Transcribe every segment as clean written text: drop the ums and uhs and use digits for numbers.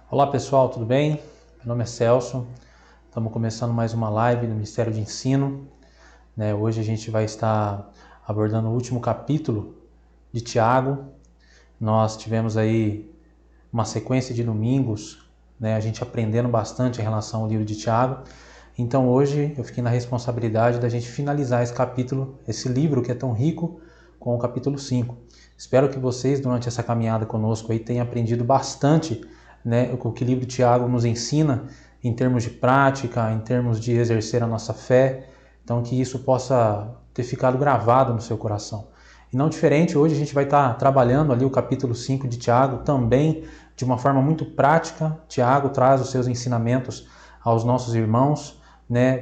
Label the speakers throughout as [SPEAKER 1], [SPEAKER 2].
[SPEAKER 1] Olá pessoal, tudo bem? Meu nome é Celso, estamos começando mais uma live do Ministério de Ensino. Hoje a gente vai estar abordando o último capítulo de Tiago. Nós tivemos aí uma sequência de domingos, a gente aprendendo bastante em relação ao livro de Tiago. Então hoje eu fiquei na responsabilidade da gente finalizar esse capítulo, esse livro que é tão rico, com o capítulo 5. Espero que vocês, durante essa caminhada conosco, aí, tenham aprendido bastante o que o livro de Tiago nos ensina em termos de prática, em termos de exercer a nossa fé. Então que isso possa ter ficado gravado no seu coração. E não diferente, hoje a gente vai estar trabalhando ali o capítulo 5 de Tiago, também de uma forma muito prática. Tiago traz os seus ensinamentos aos nossos irmãos,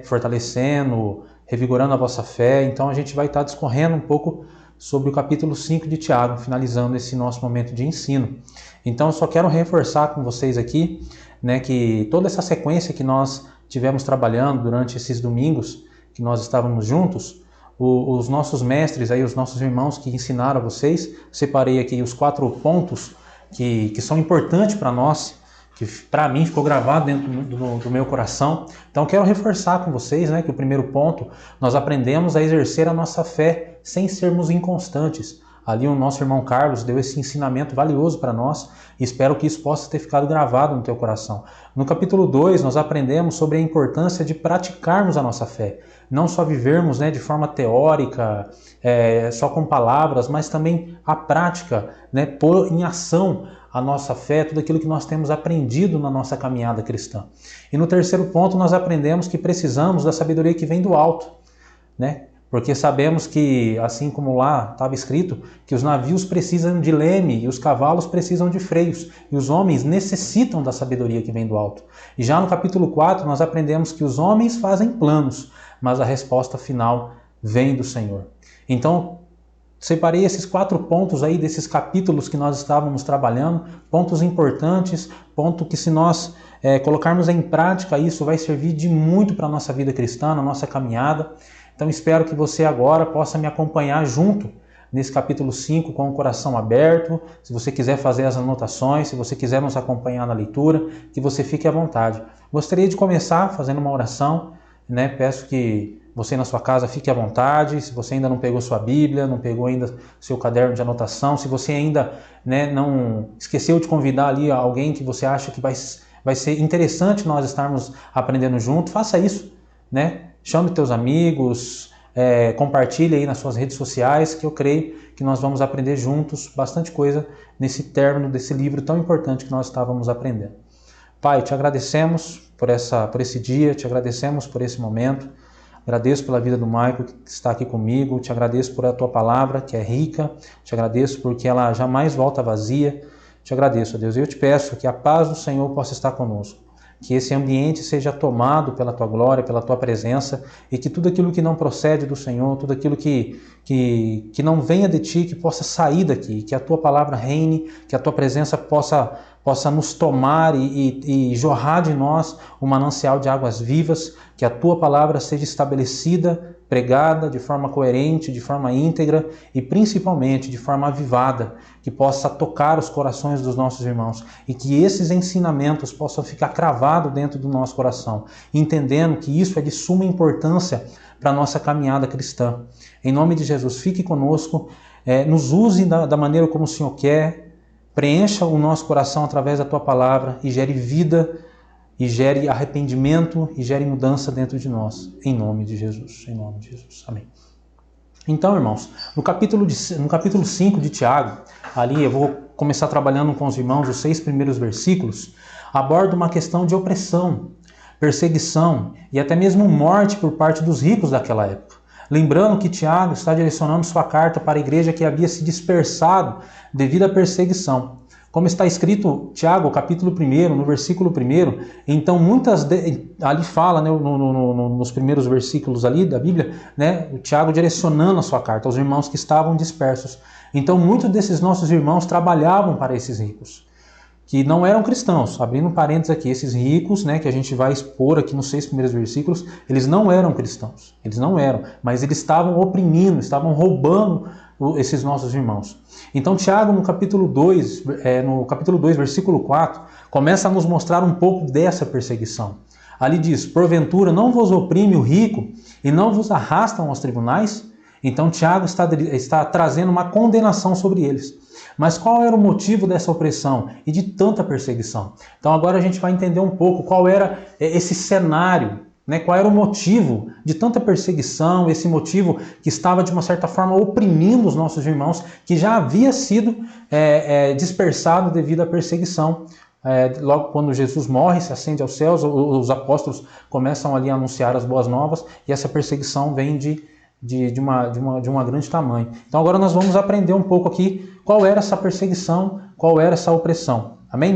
[SPEAKER 1] fortalecendo, revigorando a vossa fé. Então a gente vai estar discorrendo um pouco sobre o capítulo 5 de Tiago, finalizando esse nosso momento de ensino. Então eu só quero reforçar com vocês aqui, que toda essa sequência que nós tivemos trabalhando durante esses domingos, que nós estávamos juntos, os nossos mestres, aí, os nossos irmãos que ensinaram a vocês, separei aqui os 4 pontos que são importantes para nós, que para mim ficou gravado dentro do meu coração. Então quero reforçar com vocês que o primeiro ponto, nós aprendemos a exercer a nossa fé sem sermos inconstantes. Ali o nosso irmão Carlos deu esse ensinamento valioso para nós e espero que isso possa ter ficado gravado no teu coração. No capítulo 2 nós aprendemos sobre a importância de praticarmos a nossa fé. Não só vivermos de forma teórica, só com palavras, mas também a prática, pôr em ação a nossa fé, tudo aquilo que nós temos aprendido na nossa caminhada cristã. E no terceiro ponto nós aprendemos que precisamos da sabedoria que vem do alto, porque sabemos que, assim como lá estava escrito, que os navios precisam de leme e os cavalos precisam de freios, e os homens necessitam da sabedoria que vem do alto. E já no capítulo 4 nós aprendemos que os homens fazem planos, mas a resposta final vem do Senhor. Então, separei esses 4 pontos aí desses capítulos que nós estávamos trabalhando, pontos importantes, ponto que se nós colocarmos em prática isso vai servir de muito para a nossa vida cristã, na nossa caminhada. Então espero que você agora possa me acompanhar junto nesse capítulo 5 com o coração aberto. Se você quiser fazer as anotações, se você quiser nos acompanhar na leitura, que você fique à vontade. Gostaria de começar fazendo uma oração, Peço que você na sua casa fique à vontade. Se você ainda não pegou sua Bíblia, não pegou ainda seu caderno de anotação, se você ainda não esqueceu de convidar ali alguém que você acha que vai ser interessante nós estarmos aprendendo junto, faça isso, Chame teus amigos, compartilhe aí nas suas redes sociais, que eu creio que nós vamos aprender juntos bastante coisa nesse término desse livro tão importante que nós estávamos aprendendo. Pai, te agradecemos por esse dia, te agradecemos por esse momento, agradeço pela vida do Maico que está aqui comigo, te agradeço por a tua palavra que é rica, te agradeço porque ela jamais volta vazia, te agradeço, Deus, e eu te peço que a paz do Senhor possa estar conosco, que esse ambiente seja tomado pela tua glória, pela tua presença, e que tudo aquilo que não procede do Senhor, tudo aquilo que não venha de ti, que possa sair daqui, que a tua palavra reine, que a tua presença possa nos tomar e jorrar de nós um manancial de águas vivas, que a tua palavra seja estabelecida, pregada de forma coerente, de forma íntegra e principalmente de forma avivada, que possa tocar os corações dos nossos irmãos e que esses ensinamentos possam ficar cravados dentro do nosso coração, entendendo que isso é de suma importância para a nossa caminhada cristã. Em nome de Jesus, fique conosco, nos use da maneira como o Senhor quer, preencha o nosso coração através da tua palavra e gere vida, e gere arrependimento, e gere mudança dentro de nós. Em nome de Jesus. Em nome de Jesus. Amém. Então, irmãos, no capítulo 5 de Tiago, ali eu vou começar trabalhando com os irmãos, os 6 primeiros versículos, aborda uma questão de opressão, perseguição e até mesmo morte por parte dos ricos daquela época. Lembrando que Tiago está direcionando sua carta para a igreja que havia se dispersado devido à perseguição. Como está escrito, Tiago, capítulo 1, no versículo 1, então ali fala, nos primeiros versículos ali da Bíblia, o Tiago direcionando a sua carta aos irmãos que estavam dispersos. Então muitos desses nossos irmãos trabalhavam para esses ricos, que não eram cristãos. Abrindo parênteses aqui, esses ricos, que a gente vai expor aqui nos 6 primeiros versículos, eles não eram cristãos, eles não eram, mas eles estavam oprimindo, estavam roubando esses nossos irmãos. Então Tiago, no capítulo 2, versículo 4, começa a nos mostrar um pouco dessa perseguição. Ali diz: porventura não vos oprime o rico e não vos arrastam aos tribunais? Então Tiago está trazendo uma condenação sobre eles. Mas qual era o motivo dessa opressão e de tanta perseguição? Então agora a gente vai entender um pouco qual era esse cenário, né? Qual era o motivo de tanta perseguição, esse motivo que estava de uma certa forma oprimindo os nossos irmãos, que já havia sido dispersado devido à perseguição. Logo quando Jesus morre, se ascende aos céus, os apóstolos começam ali a anunciar as boas novas e essa perseguição vem de uma grande tamanho. Então agora nós vamos aprender um pouco aqui qual era essa perseguição, qual era essa opressão. Amém?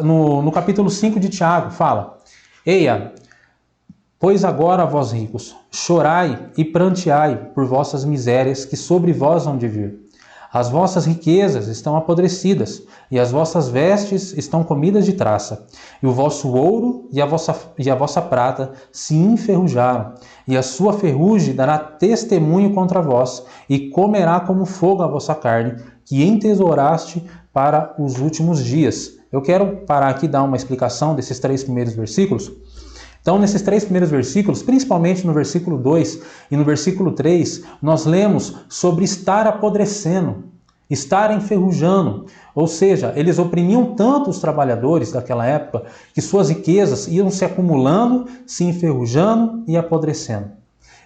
[SPEAKER 1] No capítulo 5 de Tiago fala: Eia, pois agora, vós ricos, chorai e pranteai por vossas misérias que sobre vós hão de vir. As vossas riquezas estão apodrecidas, e as vossas vestes estão comidas de traça. E o vosso ouro e a vossa prata se enferrujaram, e a sua ferrugem dará testemunho contra vós, e comerá como fogo a vossa carne, que entesouraste para os últimos dias. Eu quero parar aqui e dar uma explicação desses 3 primeiros versículos. Então, nesses 3 primeiros versículos, principalmente no versículo 2 e no versículo 3, nós lemos sobre estar apodrecendo, estar enferrujando. Ou seja, eles oprimiam tanto os trabalhadores daquela época que suas riquezas iam se acumulando, se enferrujando e apodrecendo.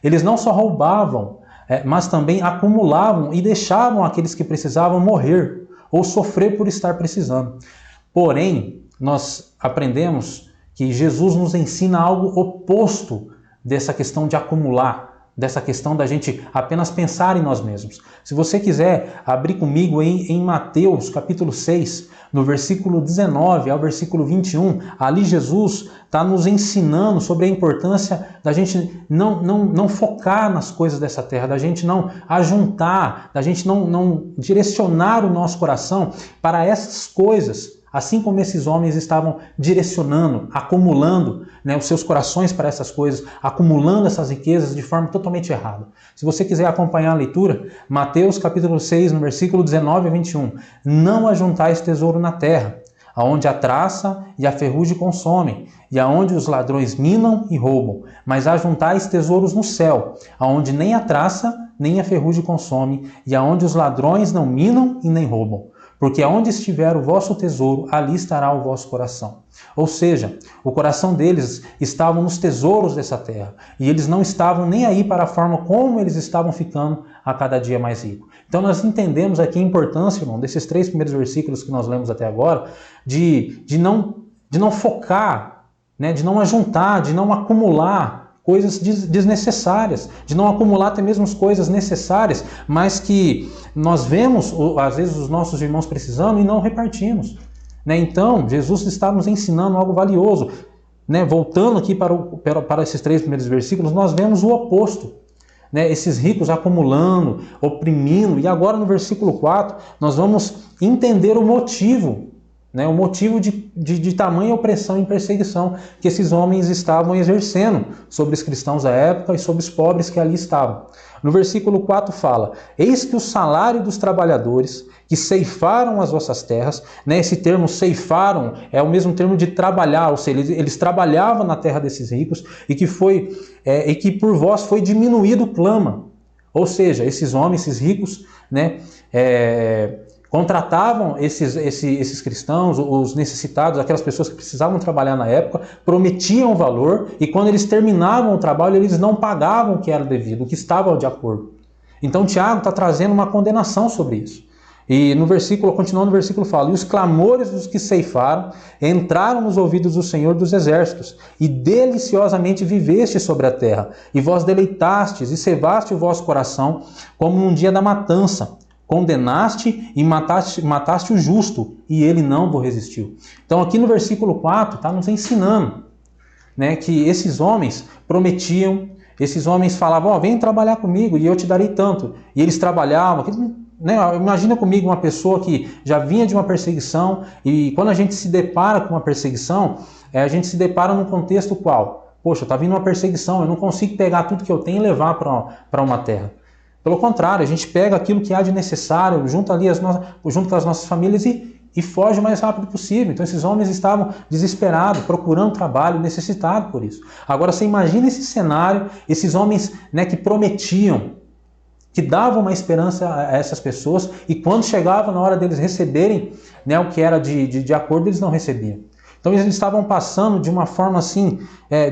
[SPEAKER 1] Eles não só roubavam, mas também acumulavam e deixavam aqueles que precisavam morrer ou sofrer por estar precisando. Porém, nós aprendemos que Jesus nos ensina algo oposto dessa questão de acumular, dessa questão da gente apenas pensar em nós mesmos. Se você quiser abrir comigo em Mateus capítulo 6, no versículo 19 ao versículo 21, ali Jesus está nos ensinando sobre a importância da gente não focar nas coisas dessa terra, da gente não ajuntar, da gente não direcionar o nosso coração para essas coisas. Assim como esses homens estavam direcionando, acumulando, né, os seus corações para essas coisas, acumulando essas riquezas de forma totalmente errada. Se você quiser acompanhar a leitura, Mateus capítulo 6, no versículo 19 a 21. Não ajuntais tesouro na terra, aonde a traça e a ferrugem consomem, e aonde os ladrões minam e roubam, mas ajuntais tesouros no céu, aonde nem a traça nem a ferrugem consome, e aonde os ladrões não minam e nem roubam. Porque aonde estiver o vosso tesouro, ali estará o vosso coração. Ou seja, o coração deles estava nos tesouros dessa terra. E eles não estavam nem aí para a forma como eles estavam ficando a cada dia mais ricos. Então nós entendemos aqui a importância, irmão, desses 3 primeiros versículos que nós lemos até agora, de não focar, né, de não ajuntar, de não acumular coisas desnecessárias, de não acumular até mesmo coisas necessárias, mas que nós vemos, às vezes, os nossos irmãos precisando e não repartimos. Né? Então, Jesus está nos ensinando algo valioso. Né? Voltando aqui para esses 3 primeiros versículos, nós vemos o oposto. Né? Esses ricos acumulando, oprimindo, e agora no versículo 4, nós vamos entender o motivo, né, o motivo de tamanha opressão e perseguição que esses homens estavam exercendo sobre os cristãos da época e sobre os pobres que ali estavam. No versículo 4 fala: eis que o salário dos trabalhadores que ceifaram as vossas terras, né, esse termo ceifaram é o mesmo termo de trabalhar, ou seja, eles trabalhavam na terra desses ricos e que por vós foi diminuído clama. Ou seja, esses homens, esses ricos, né, contratavam esses cristãos, os necessitados, aquelas pessoas que precisavam trabalhar na época, prometiam valor e quando eles terminavam o trabalho, eles não pagavam o que era devido, o que estava de acordo. Então Tiago está trazendo uma condenação sobre isso. E continuando no versículo fala: e os clamores dos que ceifaram entraram nos ouvidos do Senhor dos Exércitos, e deliciosamente viveste sobre a terra, e vós deleitastes e cevaste o vosso coração como num dia da matança. Condenaste e mataste o justo, e ele não vos resistiu. Então aqui no versículo 4 está nos ensinando, né, que esses homens prometiam, esses homens falavam: vem trabalhar comigo e eu te darei tanto. E eles trabalhavam. Né, imagina comigo uma pessoa que já vinha de uma perseguição, e quando a gente se depara com uma perseguição, a gente se depara num contexto qual? Poxa, está vindo uma perseguição, eu não consigo pegar tudo que eu tenho e levar para uma terra. Pelo contrário, a gente pega aquilo que há de necessário, junto com as nossas famílias e foge o mais rápido possível. Então esses homens estavam desesperados, procurando trabalho, necessitados por isso. Agora você imagina esse cenário, esses homens, né, que prometiam, que davam uma esperança a essas pessoas, e quando chegava na hora deles receberem, né, o que era de acordo, eles não recebiam. Então eles estavam passando de uma forma assim,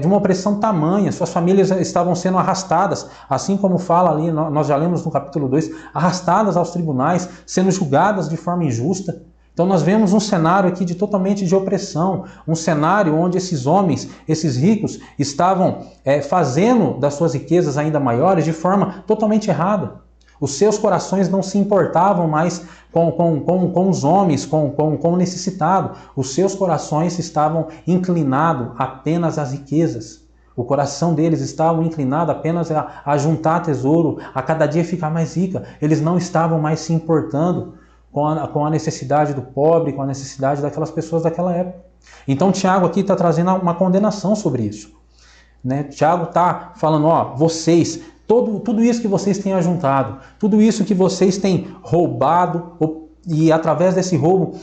[SPEAKER 1] de uma opressão tamanha, suas famílias estavam sendo arrastadas, assim como fala ali, nós já lemos no capítulo 2, arrastadas aos tribunais, sendo julgadas de forma injusta. Então nós vemos um cenário aqui totalmente de opressão, um cenário onde esses homens, esses ricos, estavam fazendo das suas riquezas ainda maiores de forma totalmente errada. Os seus corações não se importavam mais com os homens, com o necessitado. Os seus corações estavam inclinados apenas às riquezas. O coração deles estava inclinado apenas a juntar tesouro, a cada dia ficar mais rica. Eles não estavam mais se importando com a necessidade do pobre, com a necessidade daquelas pessoas daquela época. Então Tiago aqui está trazendo uma condenação sobre isso. Né? Tiago está falando, vocês, tudo isso que vocês têm ajuntado, tudo isso que vocês têm roubado, e através desse roubo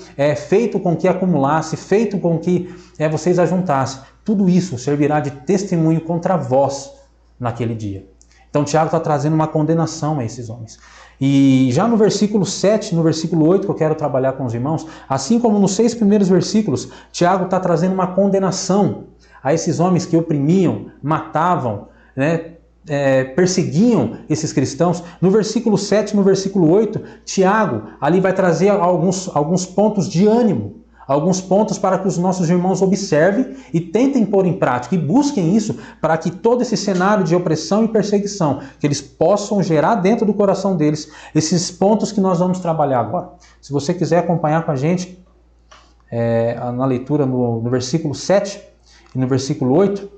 [SPEAKER 1] feito com que acumulasse, feito com que vocês ajuntassem, tudo isso servirá de testemunho contra vós naquele dia. Então Tiago está trazendo uma condenação a esses homens. E já no versículo 7, no versículo 8, que eu quero trabalhar com os irmãos, assim como nos 6 primeiros versículos, Tiago está trazendo uma condenação a esses homens que oprimiam, matavam, né, perseguiam esses cristãos. No versículo 7, no versículo 8, Tiago ali vai trazer alguns pontos de ânimo, alguns pontos para que os nossos irmãos observem e tentem pôr em prática e busquem isso para que todo esse cenário de opressão e perseguição, que eles possam gerar dentro do coração deles esses pontos que nós vamos trabalhar agora. Se você quiser acompanhar com a gente na leitura no versículo 7 e no versículo 8,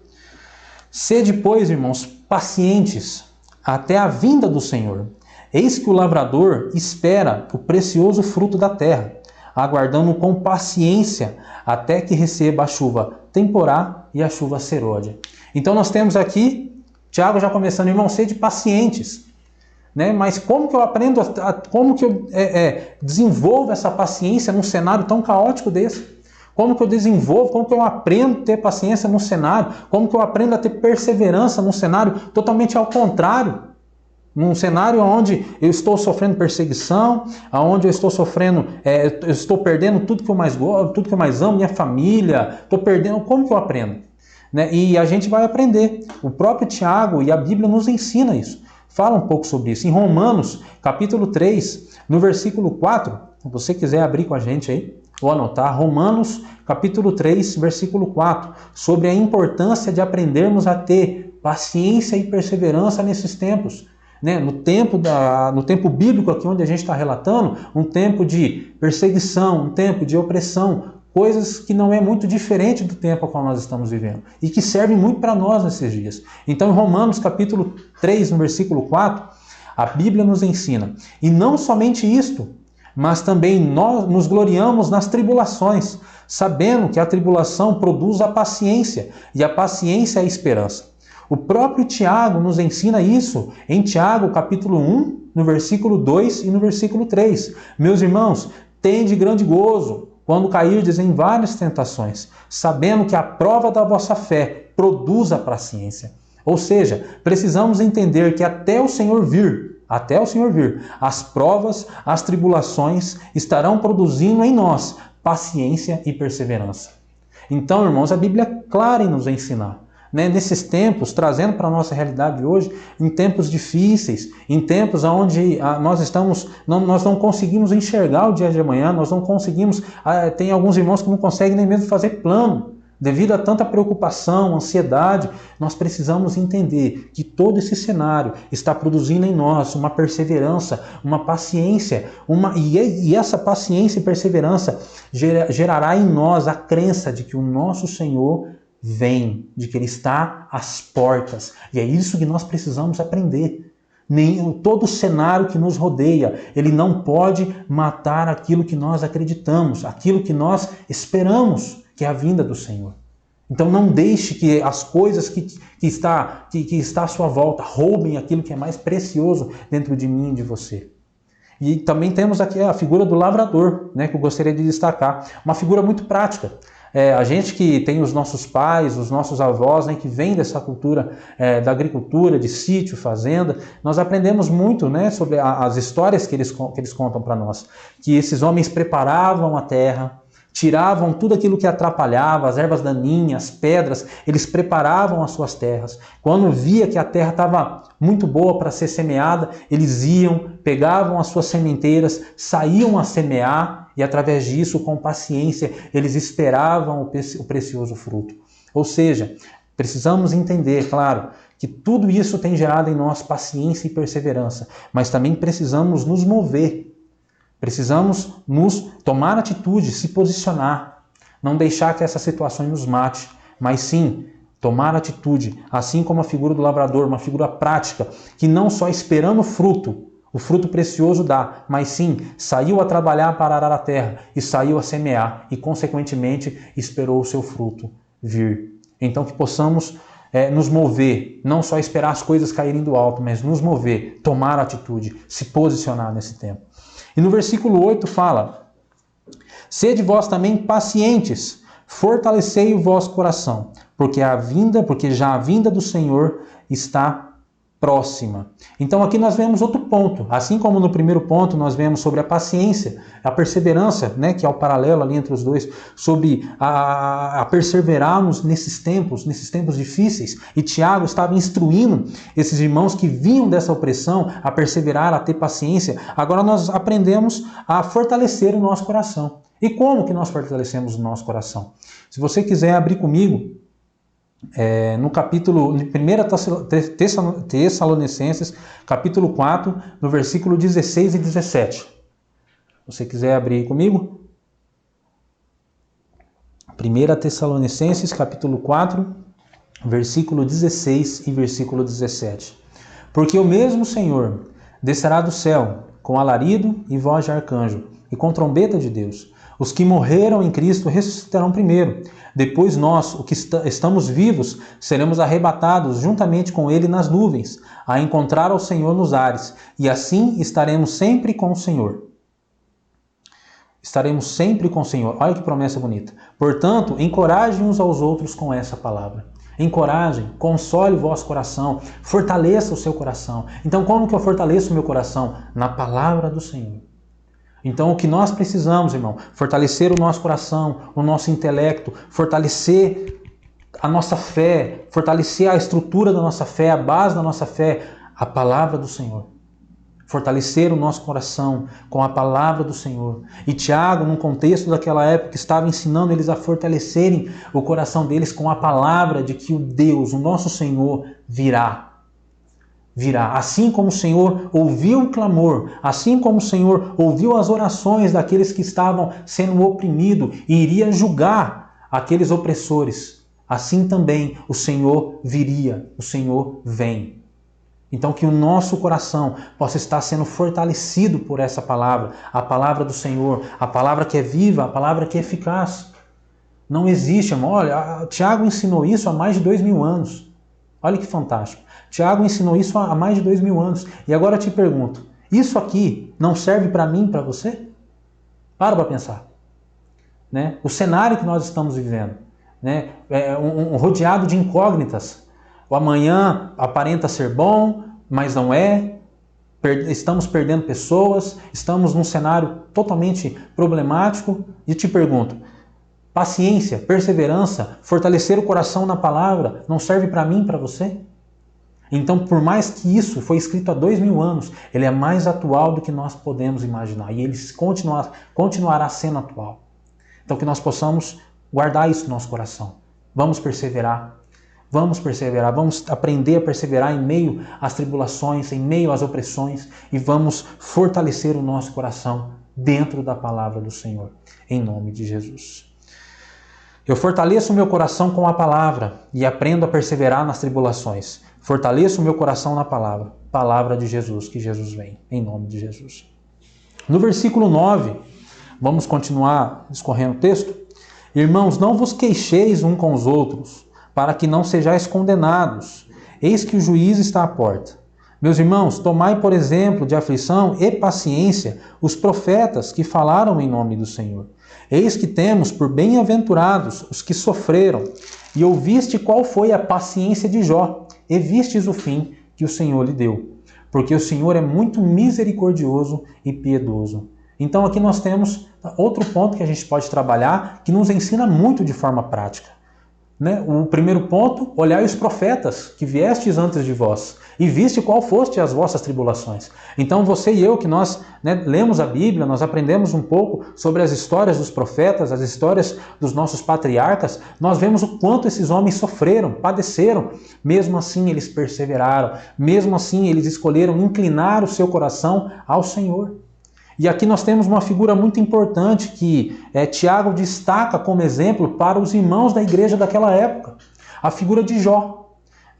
[SPEAKER 1] sede, pois, irmãos, pacientes até a vinda do Senhor. Eis que o lavrador espera o precioso fruto da terra, aguardando com paciência até que receba a chuva temporá e a chuva serôdia. Então nós temos aqui, Tiago já começando, irmão, sede pacientes. Né? Mas como que eu aprendo, como que eu desenvolvo essa paciência num cenário tão caótico desse? Como que eu desenvolvo, como que eu aprendo a ter paciência num cenário? Como que eu aprendo a ter perseverança num cenário totalmente ao contrário? Num cenário onde eu estou sofrendo perseguição, onde eu estou sofrendo, eu estou perdendo tudo que eu mais gosto, tudo que eu mais amo, minha família, estou perdendo, como que eu aprendo? Né? E a gente vai aprender. O próprio Tiago e a Bíblia nos ensina isso. Fala um pouco sobre isso. Em Romanos, capítulo 3, no versículo 4, se você quiser abrir com a gente aí, ou anotar, Romanos, capítulo 3, versículo 4, sobre a importância de aprendermos a ter paciência e perseverança nesses tempos. Né? No tempo bíblico aqui onde a gente está relatando, um tempo de perseguição, um tempo de opressão, coisas que não é muito diferente do tempo ao qual nós estamos vivendo e que servem muito para nós nesses dias. Então, em Romanos capítulo 3, no versículo 4, a Bíblia nos ensina, e não somente isto, mas também nós nos gloriamos nas tribulações, sabendo que a tribulação produz a paciência, e a paciência é a esperança. O próprio Tiago nos ensina isso em Tiago capítulo 1, no versículo 2 e no versículo 3. Meus irmãos, tende grande gozo quando cairdes em várias tentações, sabendo que a prova da vossa fé produz a paciência. Ou seja, precisamos entender que até o Senhor vir, as provas, as tribulações estarão produzindo em nós paciência e perseverança. Então, irmãos, a Bíblia é clara em nos ensinar. Né, nesses tempos, trazendo para a nossa realidade hoje, em tempos difíceis, em tempos onde nós não conseguimos enxergar o dia de amanhã, nós não conseguimos, tem alguns irmãos que não conseguem nem mesmo fazer plano, devido a tanta preocupação, ansiedade. Nós precisamos entender que todo esse cenário está produzindo em nós uma perseverança, uma paciência, e essa paciência e perseverança gerará em nós a crença de que o nosso Senhor vem, de que Ele está às portas. E é isso que nós precisamos aprender. Todo o cenário que nos rodeia, ele não pode matar aquilo que nós acreditamos, aquilo que nós esperamos, que é a vinda do Senhor. Então não deixe que as coisas que está à sua volta roubem aquilo que é mais precioso dentro de mim e de você. E também temos aqui a figura do lavrador, né, que eu gostaria de destacar. Uma figura muito prática. A gente que tem os nossos pais, os nossos avós, né, que vem dessa cultura da agricultura, de sítio, fazenda, nós aprendemos muito, né, sobre as histórias que eles contam para nós. Que esses homens preparavam a terra, tiravam tudo aquilo que atrapalhava, as ervas daninhas, as pedras, eles preparavam as suas terras. Quando via que a terra estava muito boa para ser semeada, eles iam, pegavam as suas sementeiras, saíam a semear e através disso, com paciência, eles esperavam o precioso fruto. Ou seja, precisamos entender, claro, que tudo isso tem gerado em nós paciência e perseverança, mas também precisamos nos mover. Precisamos nos tomar atitude, se posicionar, não deixar que essas situações nos mate, mas sim tomar atitude, assim como a figura do lavrador, uma figura prática, que não só esperando o fruto precioso dá, mas sim saiu a trabalhar para arar a terra e saiu a semear e consequentemente esperou o seu fruto vir. Então que possamos nos mover, não só esperar as coisas caírem do alto, mas nos mover, tomar atitude, se posicionar nesse tempo. E no versículo 8 fala: sede vós também pacientes, fortalecei o vosso coração, porque já a vinda do Senhor está próxima. Então aqui nós vemos outro ponto. Assim como no primeiro ponto nós vemos sobre a paciência, a perseverança, né, que é o paralelo ali entre os dois, sobre a perseverarmos nesses tempos difíceis. E Tiago estava instruindo esses irmãos que vinham dessa opressão a perseverar, a ter paciência. Agora nós aprendemos a fortalecer o nosso coração. E como que nós fortalecemos o nosso coração? Se você quiser abrir comigo, no capítulo 1 Tessalonicenses, capítulo 4, no versículo 16 e 17. Se você quiser abrir comigo. 1 Tessalonicenses, capítulo 4, versículo 16 e versículo 17. Porque o mesmo Senhor descerá do céu com alarido e voz de arcanjo e com trombeta de Deus. Os que morreram em Cristo ressuscitarão primeiro. Depois nós, os que estamos vivos, seremos arrebatados juntamente com Ele nas nuvens, a encontrar ao Senhor nos ares. E assim estaremos sempre com o Senhor. Estaremos sempre com o Senhor. Olha que promessa bonita. Portanto, encorajem uns aos outros com essa palavra. Encorajem, console o vosso coração, fortaleça o seu coração. Então, como que eu fortaleço o meu coração? Na palavra do Senhor. Então, o que nós precisamos, irmão, fortalecer o nosso coração, o nosso intelecto, fortalecer a nossa fé, fortalecer a estrutura da nossa fé, a base da nossa fé, a palavra do Senhor. Fortalecer o nosso coração com a palavra do Senhor. E Tiago, num contexto daquela época, estava ensinando eles a fortalecerem o coração deles com a palavra de que o Deus, o nosso Senhor, virá. Assim como o Senhor ouviu o clamor, assim como o Senhor ouviu as orações daqueles que estavam sendo oprimidos e iria julgar aqueles opressores, assim também o Senhor viria, o Senhor vem. Então que o nosso coração possa estar sendo fortalecido por essa palavra, a palavra do Senhor, a palavra que é viva, a palavra que é eficaz. Não existe, irmão. Olha, Tiago ensinou isso há mais de 2000 anos. Olha que fantástico. Tiago ensinou isso há mais de 2000 anos. E agora eu te pergunto, isso aqui não serve para mim e para você? Para pensar. Né? O cenário que nós estamos vivendo, né? Rodeado de incógnitas. O amanhã aparenta ser bom, mas não é. Estamos perdendo pessoas, estamos num cenário totalmente problemático. E te pergunto, paciência, perseverança, fortalecer o coração na palavra, não serve para mim e para você? Então, por mais que isso foi escrito há 2000 anos, ele é mais atual do que nós podemos imaginar. E ele continuará sendo atual. Então, que nós possamos guardar isso no nosso coração. Vamos perseverar. Vamos aprender a perseverar em meio às tribulações, em meio às opressões. E vamos fortalecer o nosso coração dentro da palavra do Senhor. Em nome de Jesus. Eu fortaleço o meu coração com a palavra e aprendo a perseverar nas tribulações. Fortaleço o meu coração na palavra, palavra de Jesus, que Jesus vem, em nome de Jesus. No versículo 9, vamos continuar discorrendo o texto. Irmãos, não vos queixeis um com os outros, para que não sejais condenados. Eis que o juiz está à porta. Meus irmãos, tomai por exemplo de aflição e paciência os profetas que falaram em nome do Senhor. Eis que temos por bem-aventurados os que sofreram, e ouviste qual foi a paciência de Jó, e vistes o fim que o Senhor lhe deu. Porque o Senhor é muito misericordioso e piedoso. Então aqui nós temos outro ponto que a gente pode trabalhar, que nos ensina muito de forma prática. O primeiro ponto, olhai os profetas que viestes antes de vós, e viste qual foste as vossas tribulações. Então você e eu, que nós lemos a Bíblia, nós aprendemos um pouco sobre as histórias dos profetas, as histórias dos nossos patriarcas, nós vemos o quanto esses homens sofreram, padeceram, mesmo assim eles perseveraram, mesmo assim eles escolheram inclinar o seu coração ao Senhor. E aqui nós temos uma figura muito importante que Tiago destaca como exemplo para os irmãos da igreja daquela época, a figura de Jó.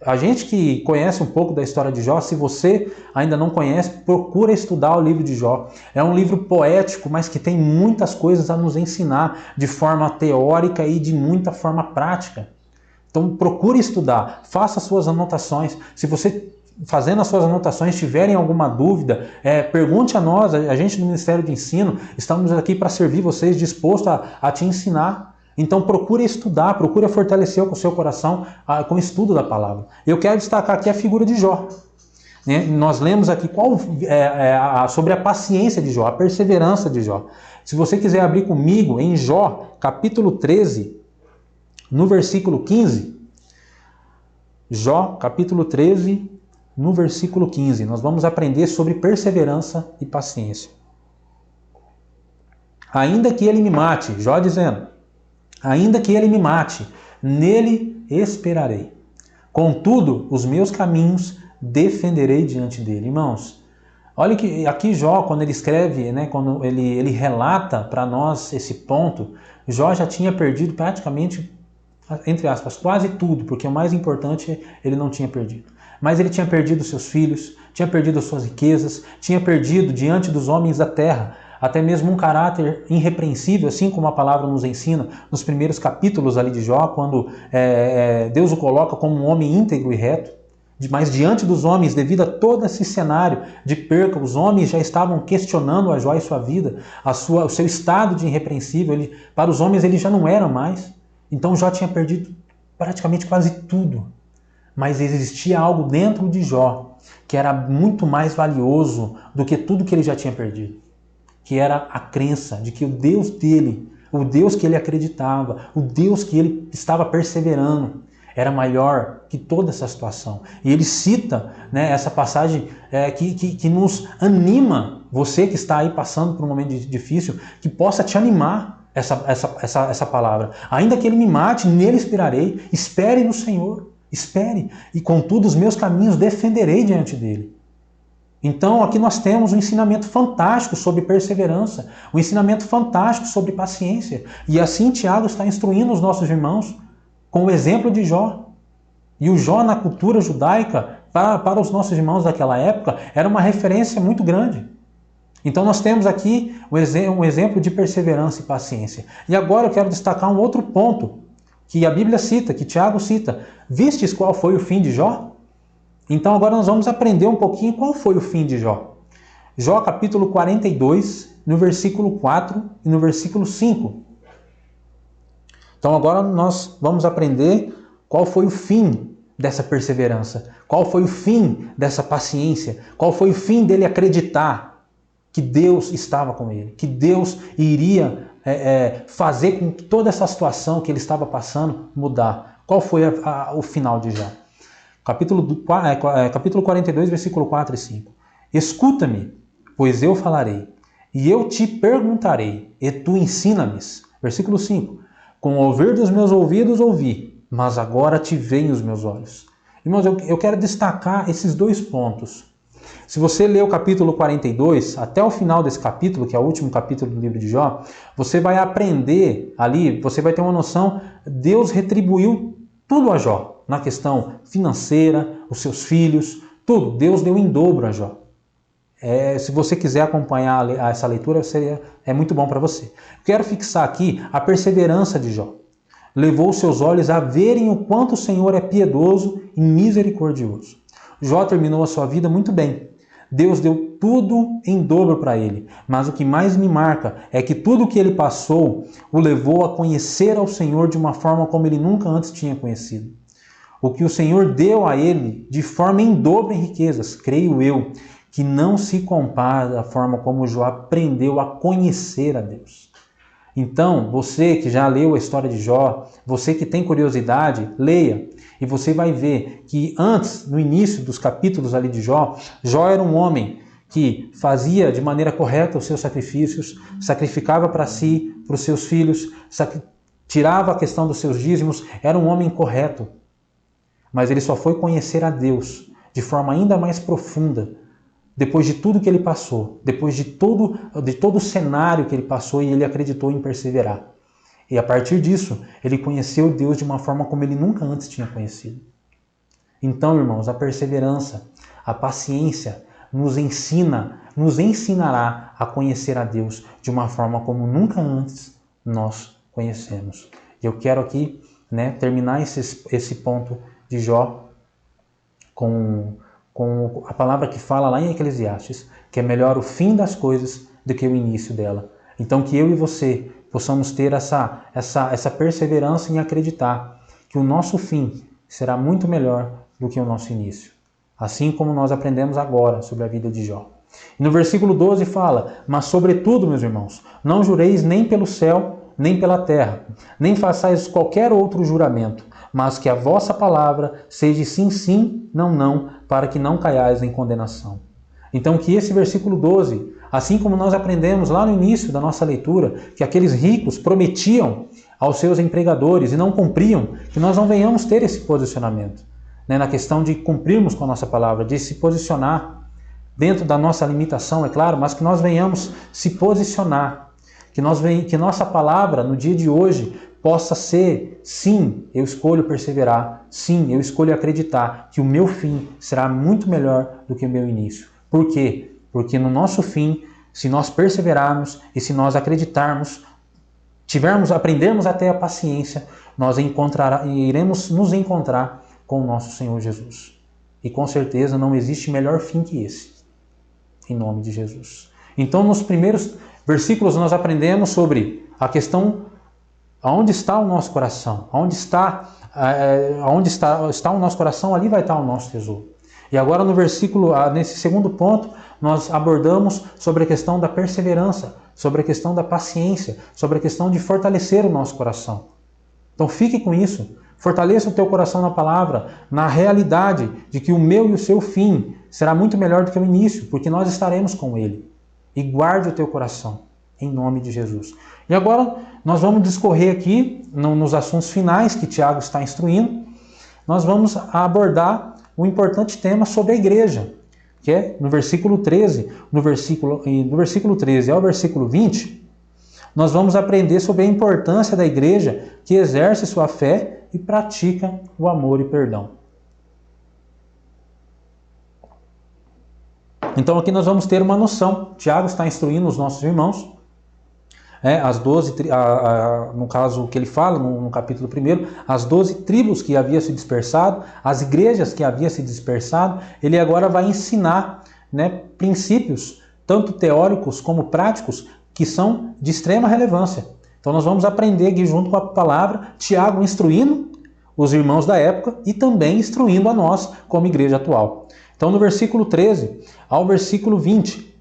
[SPEAKER 1] A gente que conhece um pouco da história de Jó, se você ainda não conhece, procura estudar o livro de Jó. É um livro poético, mas que tem muitas coisas a nos ensinar de forma teórica e de muita forma prática. Então procure estudar, faça suas anotações. Se você fazendo as suas anotações, tiverem alguma dúvida, pergunte a nós, a gente do Ministério de Ensino, estamos aqui para servir vocês, disposto a te ensinar. Então procure estudar, procure fortalecer o seu coração com o estudo da palavra. Eu quero destacar aqui a figura de Jó. Nós lemos aqui sobre a paciência de Jó, a perseverança de Jó. Se você quiser abrir comigo em Jó, capítulo 13, no versículo 15, Jó, capítulo 13, no versículo 15, nós vamos aprender sobre perseverança e paciência. Ainda que ele me mate, Jó dizendo, ainda que ele me mate, nele esperarei. Contudo, os meus caminhos defenderei diante dele. Irmãos, olha que aqui Jó, quando ele escreve, quando ele relata para nós esse ponto, Jó já tinha perdido praticamente, entre aspas, quase tudo, porque o mais importante ele não tinha perdido. Mas ele tinha perdido seus filhos, tinha perdido suas riquezas, tinha perdido diante dos homens da terra, até mesmo um caráter irrepreensível, assim como a palavra nos ensina nos primeiros capítulos ali de Jó, quando Deus o coloca como um homem íntegro e reto. Mas diante dos homens, devido a todo esse cenário de perca, os homens já estavam questionando a Jó e sua vida, o seu estado de irrepreensível. Para os homens ele já não era mais. Então Jó tinha perdido praticamente quase tudo. Mas existia algo dentro de Jó que era muito mais valioso do que tudo que ele já tinha perdido. Que era a crença de que o Deus dele, o Deus que ele acreditava, o Deus que ele estava perseverando, era maior que toda essa situação. E ele cita essa passagem que nos anima, você que está aí passando por um momento difícil, que possa te animar essa palavra. Ainda que ele me mate, nele esperarei. Espere no Senhor. Espere, e contudo os meus caminhos defenderei diante dele. Então aqui nós temos um ensinamento fantástico sobre perseverança, um ensinamento fantástico sobre paciência. E assim Tiago está instruindo os nossos irmãos com o exemplo de Jó. E o Jó na cultura judaica, para os nossos irmãos daquela época, era uma referência muito grande. Então nós temos aqui um exemplo de perseverança e paciência. E agora eu quero destacar um outro ponto que a Bíblia cita, que Tiago cita. Vistes qual foi o fim de Jó? Então agora nós vamos aprender um pouquinho qual foi o fim de Jó. Jó capítulo 42, no versículo 4 e no versículo 5. Então agora nós vamos aprender qual foi o fim dessa perseverança, qual foi o fim dessa paciência, qual foi o fim dele acreditar que Deus estava com ele, que Deus iria fazer com que toda essa situação que ele estava passando mudar. Qual foi o final de Jó? Capítulo 42, versículo 4 e 5. Escuta-me, pois eu falarei, e eu te perguntarei, e tu ensina-me. Versículo 5. Com o ouvir dos meus ouvidos ouvi, mas agora te veem os meus olhos. Irmãos, eu quero destacar esses dois pontos. Se você ler o capítulo 42, até o final desse capítulo, que é o último capítulo do livro de Jó, você vai aprender ali, você vai ter uma noção, Deus retribuiu tudo a Jó, na questão financeira, os seus filhos, tudo. Deus deu em dobro a Jó. Se você quiser acompanhar essa leitura, é muito bom para você. Quero fixar aqui a perseverança de Jó. Levou seus olhos a verem o quanto o Senhor é piedoso e misericordioso. Jó terminou a sua vida muito bem. Deus deu tudo em dobro para ele. Mas o que mais me marca é que tudo que ele passou o levou a conhecer ao Senhor de uma forma como ele nunca antes tinha conhecido. O que o Senhor deu a ele de forma em dobro em riquezas, creio eu, que não se compara da forma como Jó aprendeu a conhecer a Deus. Então, você que já leu a história de Jó, você que tem curiosidade, leia. E você vai ver que antes, no início dos capítulos ali de Jó, Jó era um homem que fazia de maneira correta os seus sacrifícios, sacrificava para si, para os seus filhos, tirava a questão dos seus dízimos, era um homem correto. Mas ele só foi conhecer a Deus de forma ainda mais profunda, depois de tudo que ele passou, depois de todo o cenário que ele passou, e ele acreditou em perseverar. E a partir disso, ele conheceu Deus de uma forma como ele nunca antes tinha conhecido. Então, irmãos, a perseverança, a paciência nos ensinará a conhecer a Deus de uma forma como nunca antes nós conhecemos. E eu quero aqui, terminar esse ponto de Jó com a palavra que fala lá em Eclesiastes, que é melhor o fim das coisas do que o início dela. Então que eu e você possamos ter essa perseverança em acreditar que o nosso fim será muito melhor do que o nosso início. Assim como nós aprendemos agora sobre a vida de Jó. E no versículo 12 fala: mas sobretudo, meus irmãos, não jureis nem pelo céu, nem pela terra, nem façais qualquer outro juramento, mas que a vossa palavra seja sim, sim, não, não, para que não caiais em condenação. Então que esse versículo 12, assim como nós aprendemos lá no início da nossa leitura, que aqueles ricos prometiam aos seus empregadores e não cumpriam, que nós não venhamos ter esse posicionamento, na questão de cumprirmos com a nossa palavra, de se posicionar dentro da nossa limitação, é claro, mas que nós venhamos se posicionar, que nossa palavra no dia de hoje possa ser: sim, eu escolho perseverar, sim, eu escolho acreditar que o meu fim será muito melhor do que o meu início. Por quê? Porque no nosso fim, se nós perseverarmos e se nós acreditarmos, aprendermos até a paciência, nós iremos nos encontrar com o nosso Senhor Jesus. E com certeza não existe melhor fim que esse, em nome de Jesus. Então, nos primeiros versículos nós aprendemos sobre a questão: aonde está o nosso coração? Onde está o nosso coração, ali vai estar o nosso tesouro. E agora nesse segundo ponto, nós abordamos sobre a questão da perseverança, sobre a questão da paciência, sobre a questão de fortalecer o nosso coração. Então fique com isso. Fortaleça o teu coração na palavra, na realidade de que o meu e o seu fim será muito melhor do que o início, porque nós estaremos com Ele. E guarde o teu coração, em nome de Jesus. E agora nós vamos discorrer aqui, nos assuntos finais que Tiago está instruindo, nós vamos abordar um importante tema sobre a igreja, que é no versículo 13, do versículo 13 ao versículo 20, nós vamos aprender sobre a importância da igreja que exerce sua fé e pratica o amor e perdão. Então aqui nós vamos ter uma noção. Tiago está instruindo os nossos irmãos, as 12, no caso que ele fala no capítulo 1, as 12 tribos que havia se dispersado, as igrejas que havia se dispersado, ele agora vai ensinar princípios, tanto teóricos como práticos, que são de extrema relevância. Então nós vamos aprender aqui junto com a palavra, Tiago instruindo os irmãos da época e também instruindo a nós como igreja atual. Então no versículo 13 ao versículo 20,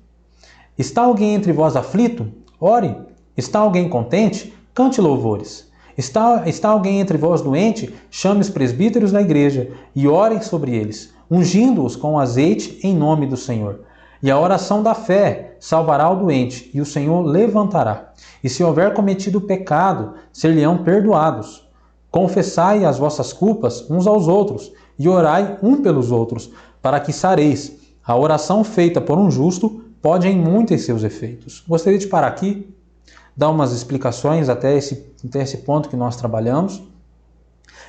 [SPEAKER 1] está alguém entre vós aflito? Ore. Está alguém contente? Cante louvores. Está alguém entre vós doente? Chame os presbíteros da igreja e orem sobre eles, ungindo-os com azeite em nome do Senhor. E a oração da fé salvará o doente, e o Senhor levantará. E se houver cometido pecado, ser-lhe-ão perdoados. Confessai as vossas culpas uns aos outros, e orai um pelos outros, para que sareis. A oração feita por um justo pode em muito em seus efeitos. Gostaria de parar aqui, dar umas explicações até esse ponto que nós trabalhamos.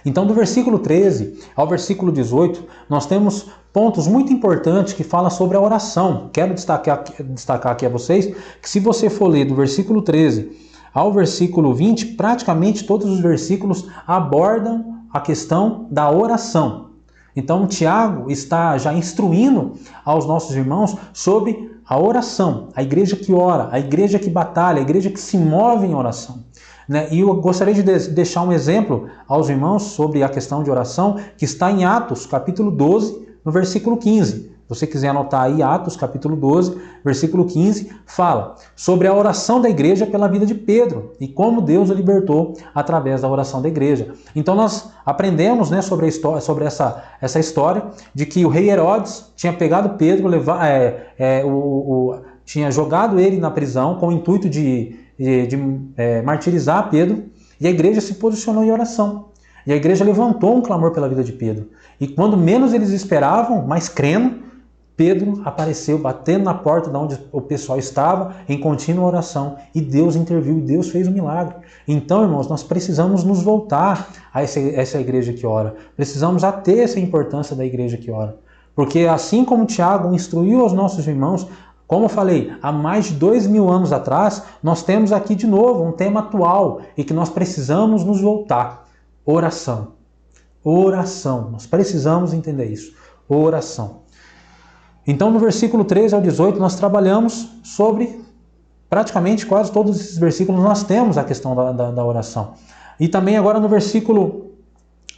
[SPEAKER 1] Então, do versículo 13 ao versículo 18, nós temos pontos muito importantes que falam sobre a oração. Quero destacar aqui a vocês que se você for ler do versículo 13 ao versículo 20, praticamente todos os versículos abordam a questão da oração. Então, Tiago está já instruindo aos nossos irmãos sobre a oração, a igreja que ora, a igreja que batalha, a igreja que se move em oração. E eu gostaria de deixar um exemplo aos irmãos sobre a questão de oração, que está em Atos, capítulo 12, no versículo 15. Se você quiser anotar aí, Atos, capítulo 12, versículo 15, fala sobre a oração da igreja pela vida de Pedro e como Deus o libertou através da oração da igreja. Então nós aprendemos, sobre essa história de que o rei Herodes tinha pegado Pedro, tinha jogado ele na prisão com o intuito de martirizar Pedro, e a igreja se posicionou em oração. E a igreja levantou um clamor pela vida de Pedro. E quando menos eles esperavam, mas crendo, Pedro apareceu batendo na porta de onde o pessoal estava em contínua oração. E Deus interviu, e Deus fez um milagre. Então, irmãos, nós precisamos nos voltar a essa igreja que ora. Precisamos ter essa importância da igreja que ora. Porque assim como Tiago instruiu aos nossos irmãos, como eu falei, há mais de 2000 anos atrás, nós temos aqui de novo um tema atual e que nós precisamos nos voltar. Oração. Oração. Nós precisamos entender isso. Oração. Então, no versículo 13 ao 18, nós trabalhamos sobre, praticamente quase todos esses versículos, nós temos a questão da oração. E também agora no versículo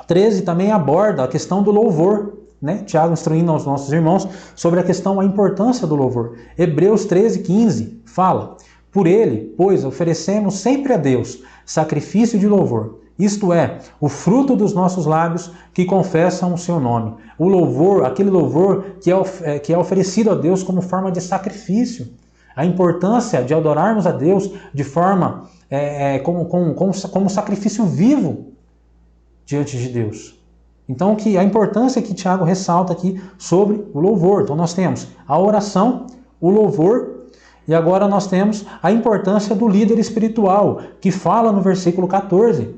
[SPEAKER 1] 13 também aborda a questão do louvor. Tiago instruindo aos nossos irmãos sobre a importância do louvor. Hebreus 13, 15 fala: por ele, pois, oferecemos sempre a Deus sacrifício de louvor, isto é, o fruto dos nossos lábios que confessam o seu nome. O louvor, aquele louvor que é oferecido a Deus como forma de sacrifício. A importância de adorarmos a Deus de forma como sacrifício vivo diante de Deus. Então, a importância que Tiago ressalta aqui sobre o louvor. Então, nós temos a oração, o louvor, e agora nós temos a importância do líder espiritual, que fala no versículo 14.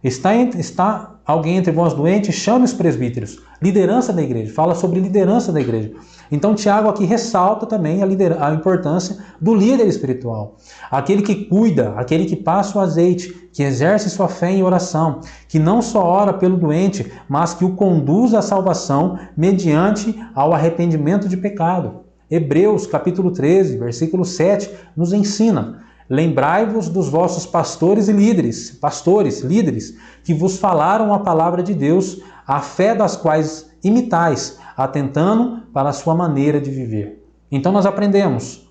[SPEAKER 1] Está alguém entre vós doentes, chame os presbíteros. Liderança da igreja, fala sobre liderança da igreja. Então, Tiago aqui ressalta também a importância do líder espiritual. Aquele que cuida, aquele que passa o azeite, que exerce sua fé em oração, que não só ora pelo doente, mas que o conduz à salvação mediante ao arrependimento de pecado. Hebreus, capítulo 13, versículo 7, nos ensina: lembrai-vos dos vossos pastores, líderes, que vos falaram a palavra de Deus, a fé das quais imitais, atentando para a sua maneira de viver. Então nós aprendemos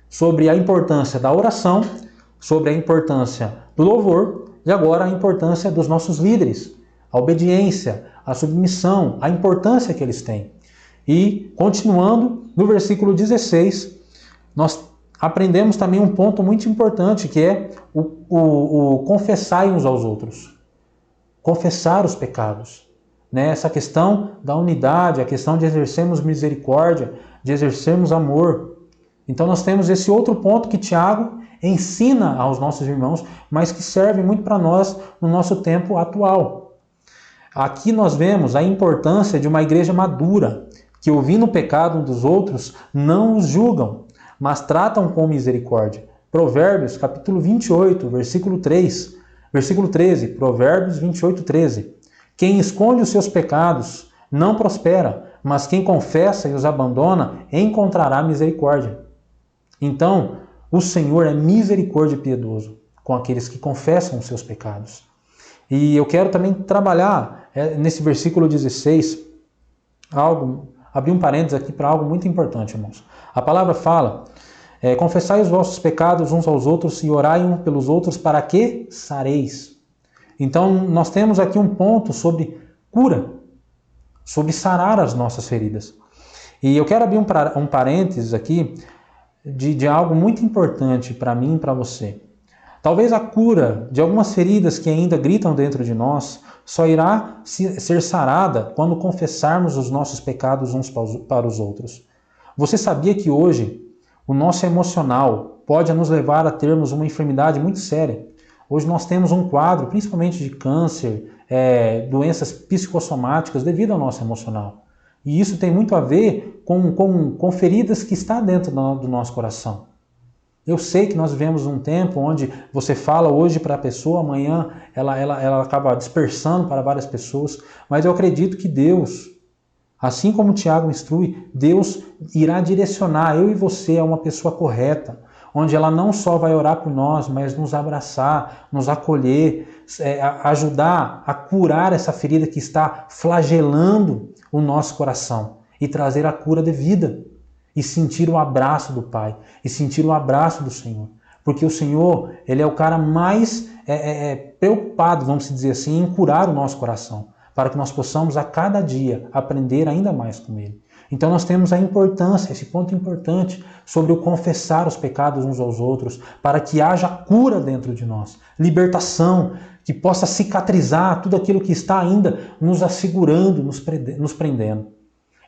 [SPEAKER 1] sobre a importância da oração, sobre a importância do louvor e agora a importância dos nossos líderes, a obediência, a submissão, a importância que eles têm. E continuando, no versículo 16, nós aprendemos também um ponto muito importante, que é o confessar uns aos outros. Confessar os pecados. Essa questão da unidade, a questão de exercermos misericórdia, de exercermos amor. Então nós temos esse outro ponto que Tiago ensina aos nossos irmãos, mas que serve muito para nós no nosso tempo atual. Aqui nós vemos a importância de uma igreja madura, que ouvindo o pecado um dos outros, não os julgam, mas tratam com misericórdia. Provérbios, capítulo 28, versículo 3, versículo 13, Provérbios 28, 13. Quem esconde os seus pecados não prospera, mas quem confessa e os abandona encontrará misericórdia. Então, o Senhor é misericórdia e piedoso com aqueles que confessam os seus pecados. E eu quero também trabalhar nesse versículo 16, abrir um parênteses aqui para algo muito importante, irmãos. A palavra fala: confessai os vossos pecados uns aos outros e orai uns pelos outros para que sareis. Então, nós temos aqui um ponto sobre cura, sobre sarar as nossas feridas. E eu quero abrir um parênteses aqui de algo muito importante para mim e para você. Talvez a cura de algumas feridas que ainda gritam dentro de nós só irá ser sarada quando confessarmos os nossos pecados uns para os outros. Você sabia que hoje o nosso emocional pode nos levar a termos uma enfermidade muito séria? Hoje nós temos um quadro, principalmente de câncer, doenças psicossomáticas devido ao nosso emocional. E isso tem muito a ver com feridas que estão dentro do nosso coração. Eu sei que nós vivemos um tempo onde você fala hoje para a pessoa, amanhã ela acaba dispersando para várias pessoas, mas eu acredito que Deus, assim como o Tiago instrui, Deus irá direcionar eu e você a uma pessoa correta, onde ela não só vai orar por nós, mas nos abraçar, nos acolher, ajudar a curar essa ferida que está flagelando o nosso coração e trazer a cura devida. E sentir o abraço do Pai, e sentir o abraço do Senhor. Porque o Senhor, Ele é o cara mais preocupado, vamos dizer assim, em curar o nosso coração, para que nós possamos a cada dia aprender ainda mais com Ele. Então nós temos a importância, esse ponto importante, sobre o confessar os pecados uns aos outros, para que haja cura dentro de nós, libertação, que possa cicatrizar tudo aquilo que está ainda nos assegurando, nos prendendo.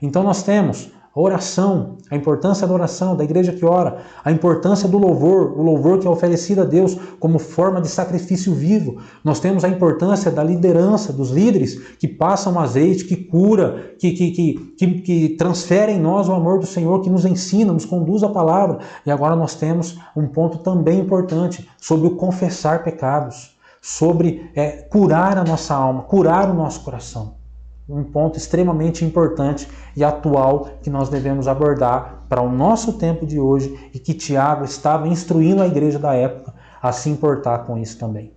[SPEAKER 1] Então nós temos a oração, a importância da oração, da igreja que ora, a importância do louvor, o louvor que é oferecido a Deus como forma de sacrifício vivo. Nós temos a importância da liderança, dos líderes que passam azeite, que cura, que transferem em nós o amor do Senhor, que nos ensina, nos conduz à palavra. E agora nós temos um ponto também importante sobre o confessar pecados, sobre curar a nossa alma, curar o nosso coração. Um ponto extremamente importante e atual que nós devemos abordar para o nosso tempo de hoje e que Tiago estava instruindo a igreja da época a se importar com isso também.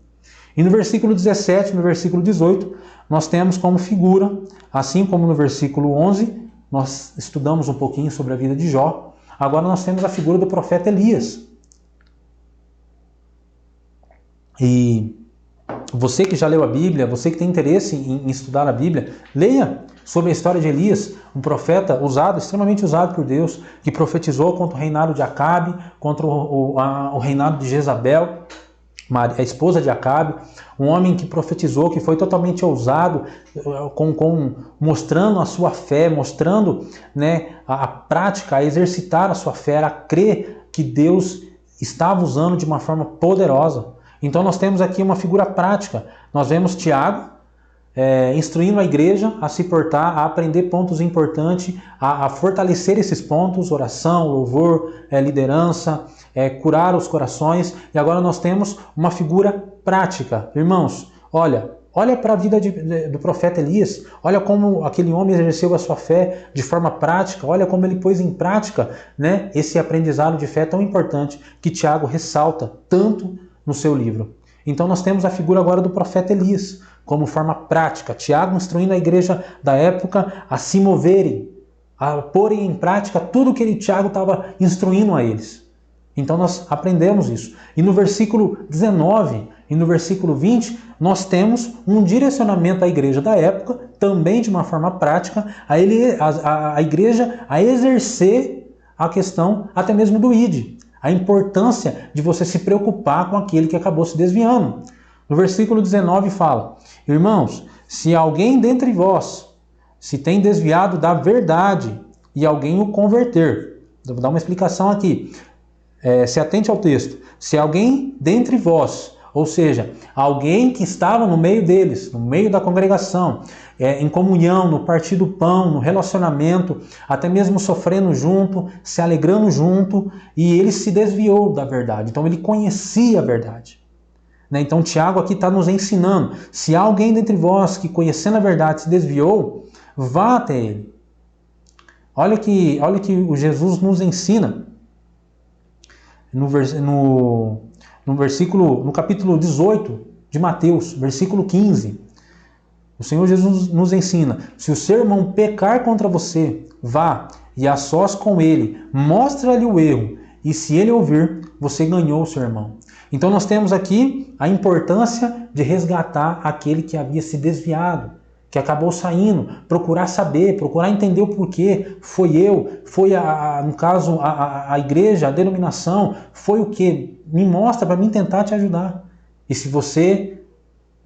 [SPEAKER 1] E no versículo 17, no versículo 18, nós temos como figura, assim como no versículo 11, nós estudamos um pouquinho sobre a vida de Jó, agora nós temos a figura do profeta Elias. E você que já leu a Bíblia, você que tem interesse em estudar a Bíblia, leia sobre a história de Elias, um profeta extremamente usado por Deus, que profetizou contra o reinado de Acabe, contra o reinado de Jezabel, a esposa de Acabe, um homem que profetizou, que foi totalmente ousado, mostrando a sua fé, mostrando a prática, a exercitar a sua fé, a crer que Deus estava usando de uma forma poderosa. Então nós temos aqui uma figura prática. Nós vemos Tiago instruindo a igreja a se portar, a aprender pontos importantes, a fortalecer esses pontos, oração, louvor, liderança, curar os corações. E agora nós temos uma figura prática. Irmãos, olha para a vida do profeta Elias, olha como aquele homem exerceu a sua fé de forma prática, olha como ele pôs em prática esse aprendizado de fé tão importante que Tiago ressalta tanto no seu livro. Então nós temos a figura agora do profeta Elias, como forma prática. Tiago instruindo a igreja da época a se moverem, a porem em prática tudo que Tiago estava instruindo a eles. Então nós aprendemos isso. E no versículo 19 e no versículo 20, nós temos um direcionamento à igreja da época, também de uma forma prática, a igreja a exercer a questão até mesmo do ID. A importância de você se preocupar com aquele que acabou se desviando. No versículo 19 fala: irmãos, se alguém dentre vós se tem desviado da verdade e alguém o converter. Vou dar uma explicação aqui. Se atente ao texto. Se alguém dentre vós, ou seja, alguém que estava no meio deles, no meio da congregação, em comunhão, no partir do pão, no relacionamento, até mesmo sofrendo junto, se alegrando junto, e ele se desviou da verdade. Então ele conhecia a verdade. Então Tiago aqui está nos ensinando, se há alguém dentre vós que conhecendo a verdade se desviou, vá até ele. Olha que o Jesus nos ensina no capítulo 18 de Mateus, versículo 15. O Senhor Jesus nos ensina: se o seu irmão pecar contra você, vá e a sós com ele, mostra-lhe o erro, e se ele ouvir, você ganhou o seu irmão. Então nós temos aqui a importância de resgatar aquele que havia se desviado, que acabou saindo, procurar saber, procurar entender o porquê. Foi no caso, a igreja, a denominação, foi o que? Me mostra para mim tentar te ajudar. E se você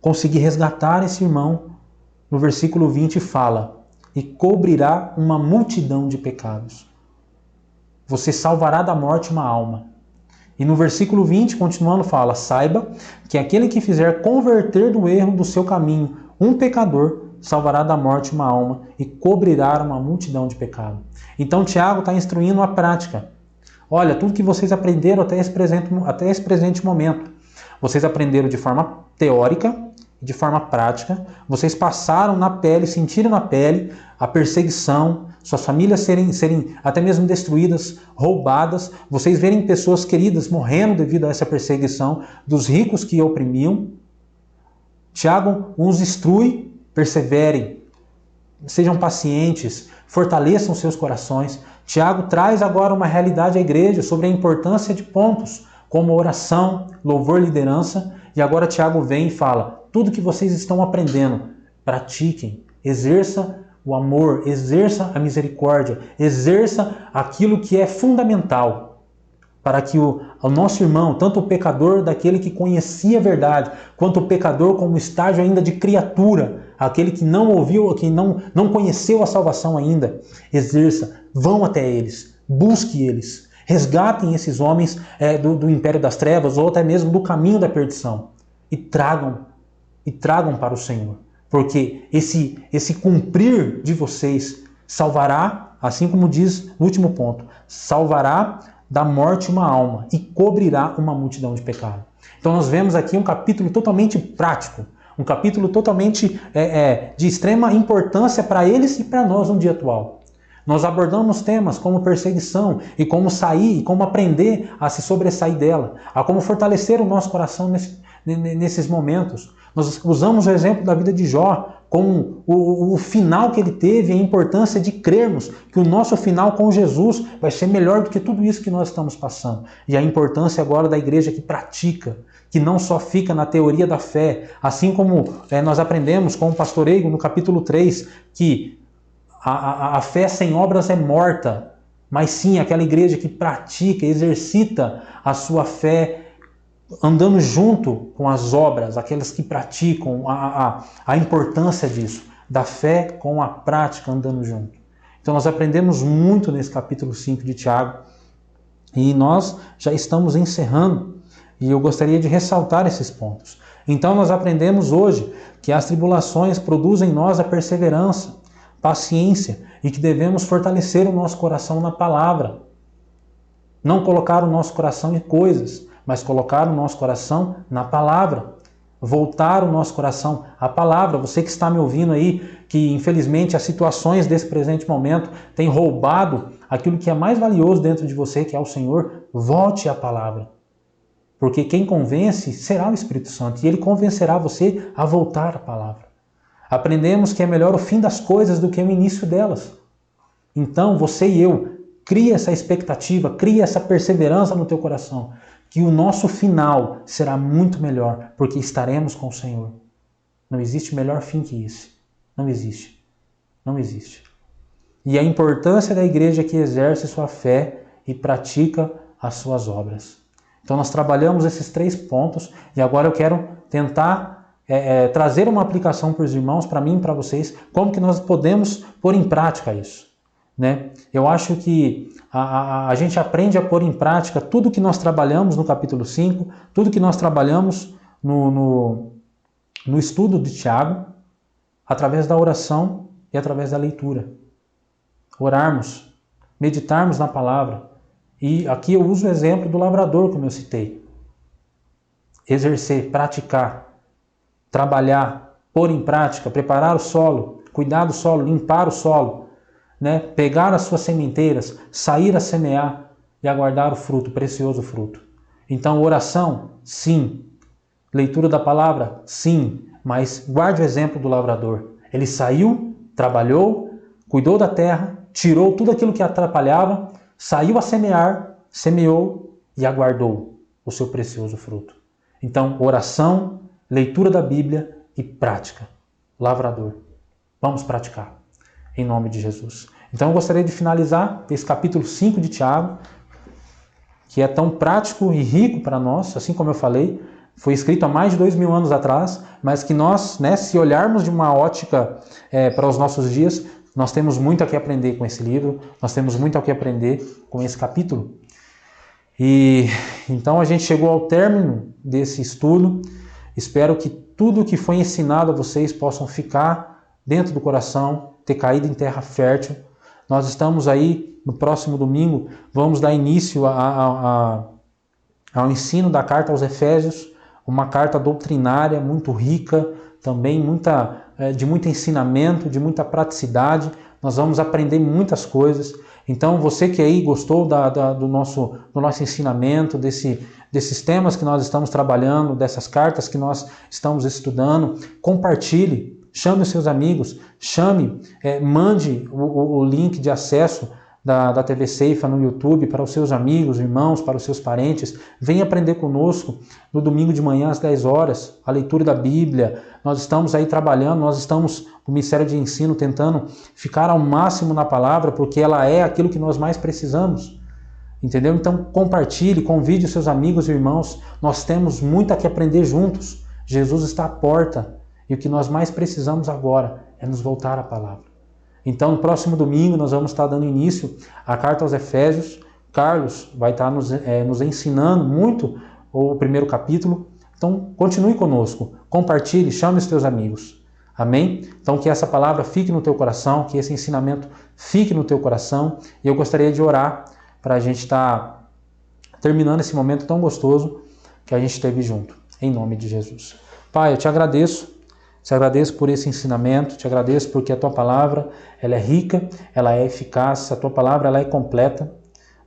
[SPEAKER 1] conseguir resgatar esse irmão, no versículo 20 fala: e cobrirá uma multidão de pecados. Você salvará da morte uma alma. E no versículo 20, continuando, fala: saiba que aquele que fizer converter do erro do seu caminho Um pecador salvará da morte uma alma e cobrirá uma multidão de pecado. Então Tiago está instruindo a prática. Olha, tudo que vocês aprenderam até esse presente momento, vocês aprenderam de forma teórica, de forma prática, vocês passaram na pele, sentiram na pele a perseguição, suas famílias serem até mesmo destruídas, roubadas, vocês verem pessoas queridas morrendo devido a essa perseguição, dos ricos que oprimiam. Tiago os instrui, perseverem, sejam pacientes, fortaleçam seus corações. Tiago traz agora uma realidade à igreja sobre a importância de pontos, como oração, louvor, liderança. E agora Tiago vem e fala, tudo que vocês estão aprendendo, pratiquem, exerça o amor, exerça a misericórdia, exerça aquilo que é fundamental para que o nosso irmão, tanto o pecador daquele que conhecia a verdade, quanto o pecador como estágio ainda de criatura, aquele que não ouviu, que não conheceu a salvação ainda, exerça, vão até eles, busque eles, resgatem esses homens do império das trevas ou até mesmo do caminho da perdição e tragam para o Senhor. Porque esse cumprir de vocês salvará, assim como diz no último ponto, salvará da morte uma alma e cobrirá uma multidão de pecado. Então nós vemos aqui um capítulo totalmente prático, um capítulo totalmente de extrema importância para eles e para nós no dia atual. Nós abordamos temas como perseguição e como sair e como aprender a se sobressair dela, a como fortalecer o nosso coração nesses momentos. Nós usamos o exemplo da vida de Jó como o final que ele teve, a importância de crermos que o nosso final com Jesus vai ser melhor do que tudo isso que nós estamos passando. E a importância agora da igreja que pratica, que não só fica na teoria da fé, assim como nós aprendemos com o pastor Eigo no capítulo 3, que a fé sem obras é morta, mas sim aquela igreja que pratica, exercita a sua fé andando junto com as obras, aquelas que praticam a importância disso, da fé com a prática andando junto. Então nós aprendemos muito nesse capítulo 5 de Tiago e nós já estamos encerrando e eu gostaria de ressaltar esses pontos. Então nós aprendemos hoje que as tribulações produzem em nós a perseverança, paciência e que devemos fortalecer o nosso coração na palavra. Não colocar o nosso coração em coisas, mas colocar o nosso coração na palavra. Voltar o nosso coração à palavra. Você que está me ouvindo aí, que infelizmente as situações desse presente momento têm roubado aquilo que é mais valioso dentro de você, que é o Senhor, volte à palavra. Porque quem convence será o Espírito Santo e ele convencerá você a voltar à palavra. Aprendemos que é melhor o fim das coisas do que o início delas. Então, você e eu, cria essa expectativa, cria essa perseverança no teu coração, que o nosso final será muito melhor, porque estaremos com o Senhor. Não existe melhor fim que esse. Não existe. Não existe. E a importância da igreja que exerce sua fé e pratica as suas obras. Então nós trabalhamos esses 3 pontos e agora eu quero tentar trazer uma aplicação para os irmãos, para mim e para vocês, como que nós podemos pôr em prática isso. Né? Eu acho que a gente aprende a pôr em prática tudo que nós trabalhamos no capítulo 5, tudo que nós trabalhamos no estudo de Tiago, através da oração e através da leitura. Orarmos, meditarmos na palavra. E aqui eu uso o exemplo do lavrador, como eu citei. Exercer, praticar, trabalhar, pôr em prática, preparar o solo, cuidar do solo, limpar o solo, né? Pegar as suas sementeiras, sair a semear e aguardar o fruto, o precioso fruto. Então, oração, sim. Leitura da palavra, sim. Mas guarde o exemplo do lavrador. Ele saiu, trabalhou, cuidou da terra, tirou tudo aquilo que atrapalhava, saiu a semear, semeou e aguardou o seu precioso fruto. Então, oração, leitura da Bíblia e prática. Lavrador. Vamos praticar. Em nome de Jesus. Então eu gostaria de finalizar esse capítulo 5 de Tiago, que é tão prático e rico para nós, assim como eu falei, foi escrito há mais de 2000 anos atrás, mas que nós, se olharmos de uma ótica para os nossos dias, nós temos muito a que aprender com esse livro, nós temos muito a que aprender com esse capítulo. E então a gente chegou ao término desse estudo. Espero que tudo que foi ensinado a vocês possam ficar dentro do coração, ter caído em terra fértil. Nós estamos aí, no próximo domingo, vamos dar início ao ensino da carta aos Efésios, uma carta doutrinária muito rica, também de muito ensinamento, de muita praticidade. Nós vamos aprender muitas coisas. Então, você que aí gostou do nosso ensinamento, desses temas que nós estamos trabalhando, dessas cartas que nós estamos estudando, compartilhe, chame os seus amigos, mande o link de acesso da TV Ceifa no YouTube para os seus amigos, irmãos, para os seus parentes. Venha aprender conosco no domingo de manhã às 10 horas, a leitura da Bíblia. Nós estamos aí trabalhando, o Ministério de Ensino, tentando ficar ao máximo na palavra, porque ela é aquilo que nós mais precisamos. Entendeu? Então compartilhe, convide os seus amigos e irmãos. Nós temos muito a que aprender juntos. Jesus está à porta e o que nós mais precisamos agora é nos voltar à palavra. Então, no próximo domingo, nós vamos estar dando início à carta aos Efésios. Carlos vai estar nos ensinando muito o primeiro capítulo. Então, continue conosco, compartilhe, chame os teus amigos. Amém? Então, que essa palavra fique no teu coração, que esse ensinamento fique no teu coração. E eu gostaria de orar para a gente estar terminando esse momento tão gostoso que a gente teve junto. Em nome de Jesus. Pai, eu te agradeço. Te agradeço por esse ensinamento, te agradeço porque a tua palavra ela é rica, ela é eficaz, a tua palavra ela é completa.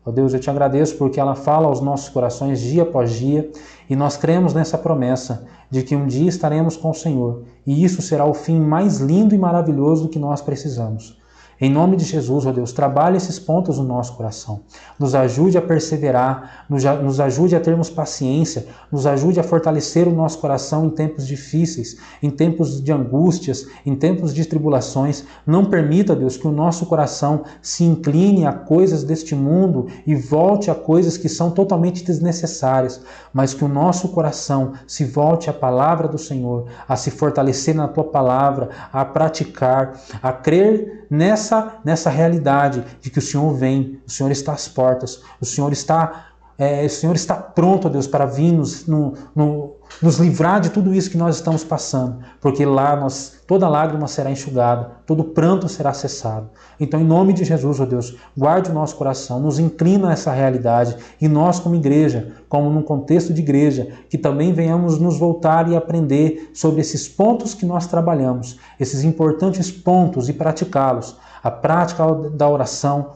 [SPEAKER 1] Ó Deus, eu te agradeço porque ela fala aos nossos corações dia após dia e nós cremos nessa promessa de que um dia estaremos com o Senhor e isso será o fim mais lindo e maravilhoso do que nós precisamos. Em nome de Jesus, ó Deus, trabalhe esses pontos no nosso coração. Nos ajude a perseverar, nos ajude a termos paciência, nos ajude a fortalecer o nosso coração em tempos difíceis, em tempos de angústias, em tempos de tribulações. Não permita, Deus, que o nosso coração se incline a coisas deste mundo e volte a coisas que são totalmente desnecessárias, mas que o nosso coração se volte à palavra do Senhor, a se fortalecer na tua palavra, a praticar, a crer nessa realidade de que o Senhor vem, o Senhor está às portas, o Senhor está pronto, ó Deus, para vir nos livrar de tudo isso que nós estamos passando, porque lá toda lágrima será enxugada, todo pranto será cessado. Então, em nome de Jesus, ó Deus, guarde o nosso coração, nos inclina a essa realidade e nós como igreja, como num contexto de igreja, que também venhamos nos voltar e aprender sobre esses pontos que nós trabalhamos, esses importantes pontos e praticá-los. A prática da oração,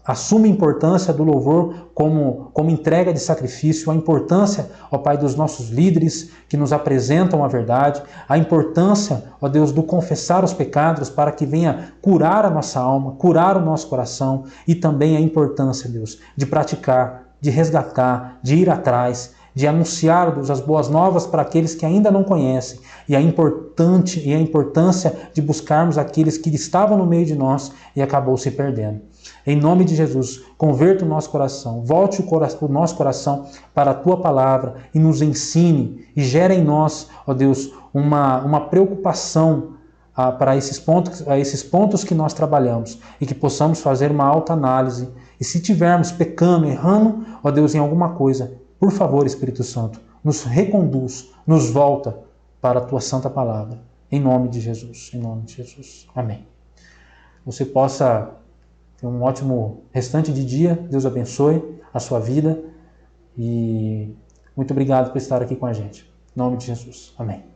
[SPEAKER 1] a suma importância do louvor como entrega de sacrifício, a importância, ó Pai, dos nossos líderes que nos apresentam a verdade, a importância, ó Deus, do confessar os pecados para que venha curar a nossa alma, curar o nosso coração e também a importância, Deus, de praticar, de resgatar, de ir atrás, de anunciar, Deus, as boas novas para aqueles que ainda não conhecem e a importância de buscarmos aqueles que estavam no meio de nós e acabou se perdendo. Em nome de Jesus, converta o nosso coração, volte o nosso coração para a tua palavra e nos ensine e gere em nós, ó Deus, uma preocupação para esses pontos que nós trabalhamos e que possamos fazer uma autoanálise. E se tivermos pecando, errando, ó Deus, em alguma coisa, por favor, Espírito Santo, nos reconduz, nos volta para a tua santa palavra. Em nome de Jesus, em nome de Jesus. Amém. Você possa ter um ótimo restante de dia. Deus abençoe a sua vida e muito obrigado por estar aqui com a gente. Em nome de Jesus. Amém.